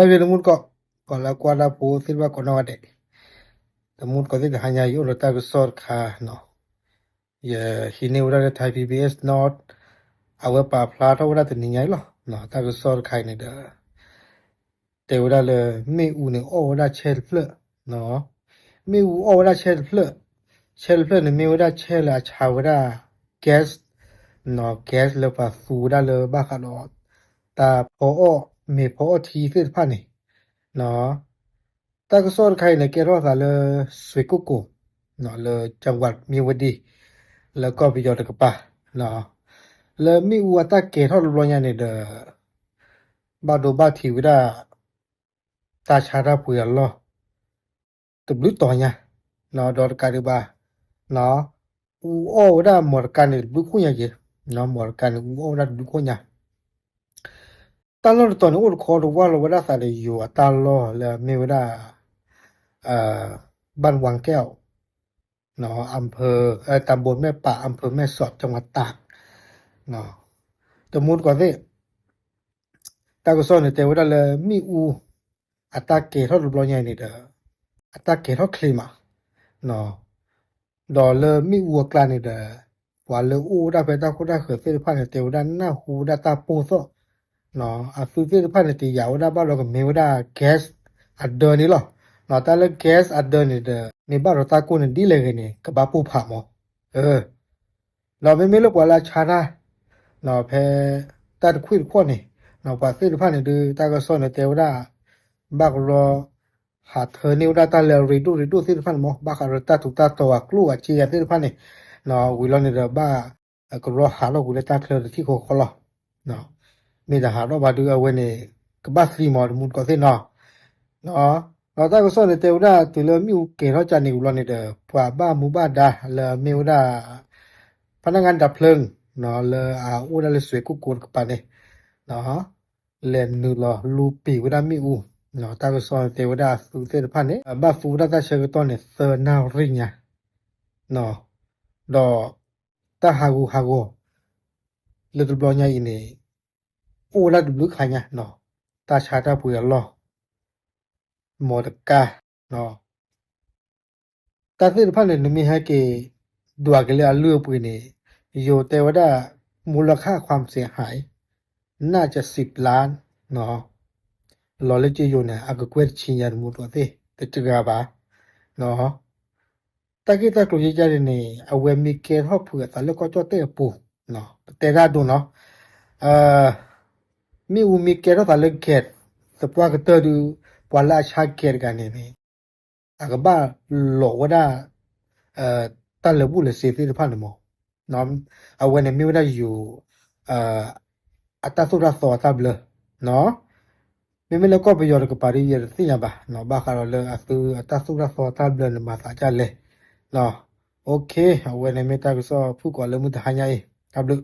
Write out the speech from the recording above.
la vi mut ko la kwa la po silva ko no de the mut ko de hanya yo lo ta ko sor kha no ye hine ura de thai pbs not awa pa phla tho ura de ni ngai lo no ta ko sor khai ne da te ura le me u ne o ura chel phle no me u o ura chel phle ne me ura chel la cha ura gas no gas le pa su ura le ba kha no ta po o me po o thi se pha ne no taก็สอนใครเนี่ยแกรอดาเลยสวยกุกุเนาะเลยจังหวัดมีวดีแล้วก็ไปยอดกระปะเนาะเลยมีวัวตาเกทอดรอยเนี่ยเด้อบาดูบาทีวิดาตาชาดาปุยลอตบลุต่อเนี่ยเนาะดอดการิบาเนาะอูโอวดาหมดกันบุคุยเยเนาะหมดกันอูโอวดาบุคุยตลอดตอนนี้อุดคอดูว่าเราวดาสาเลยอยู่ตลอดเลยมีวดาเอ่อบ้านวังแก้วเนาะอำเภอตำบลแม่ป่าอำเภอแม่สอดจังหวัดตากเนาะแต่มุดก่อนสิตาก็สอนแต่ว่าเลยมีอูอัตราเกทอดรูปร่างใหญ่นี่เด้ออัตราเกทอดคลิมาเนาะดอเลยมีอูกลางนี่เด้อว่าเลยอูได้ไปตาก็ได้เกิดเส้นผ่านเตียวด้านหน้าหูด้านตาปูซะเนาะอ่ะซื้อเส้นผ่านตียาวด้านบ้านเราก็มีว่าได้แก๊สอัดเดินนี่หรอเนาะแต่ละแก๊สอัดเดินนี่เด้อในบ้านเราตากูนี่ดีเลยกันนี่กับบ้าปูผ่าหมอเราไม่รู้ว่าราชาได้เนาะแพ้ตัดคุยขั้วนี่เนาะว่าเส้นผ่านนี่ดูตาก็สอนเตียวด้าบักรอหาเธอนิวดาตาเลรีดูเส้นผ่านหมอบักรอตาตุตาตัวกลัวเชียเส้นผ่านนี่เนาะวิลนี่เด้อบ้าก็รอหาเรากูได้ตาเธอที่โคขอลอเนาะมีแต่หาเราบาดูเอาไว้นี่ก็บ้าสีหมอมุดก็เส้นเนาะเนาะเราตาก็สอนเตียวด้าตัวเลยมีเกเราจะนิวลนี่เด้อว่าบ้าหมู่บ้านดาเลยมีวดาพนักงานดับเพลิงเนาะเลยอูดาเลยสวยกุกูกับปานนี่เนาะเล่นนูรอลูปีวดามีอูเนาะตาก็สอนเทวดาสุเสดพันนี่บ้าฟูดาตาเชกตอนนี่เซอร์นาริญาเนาะดอตาฮากูเลดบลอญาอินี่อูลาดบลุขายาเนาะตาชาตาปุยลอหมดกาเนาะตาเสดพันนี่มีให้เกดัวกเลยอาลือปุยนี่โยเทวดามูลค่าความเสียหายน่าจะ10 ล้านเนาะลอเลจิโยเนี่ยอากกเวชิญญามุตัวเตตจกาบาเนาะตะกี้ตะกลุยจารินี่อเวมิเกฮอเผือตะเลก็จอเตปูเนาะเตกาดูเนาะเอ่อมีอูมิเกตะเลเกตสปวากเตดูปวาลาชาเกตกันนี่อากบ้าโลวดาเอ่อตะเลบุเลเซติพันมอเนาะอเวเนมีวดาอยู่เอ่ออัตสุราสอตาเบลเนาะไม่แล้วก็ไปยอดกับปารีสสิยังบ้าเนาะบ้าคาร์ลอัตุอัตสุราสอตาเบลมาตาจัลเลเนาะโอเคเอาไว้ในเมตาก็สอผู้ก่อนเลยมุดหายายครับลูก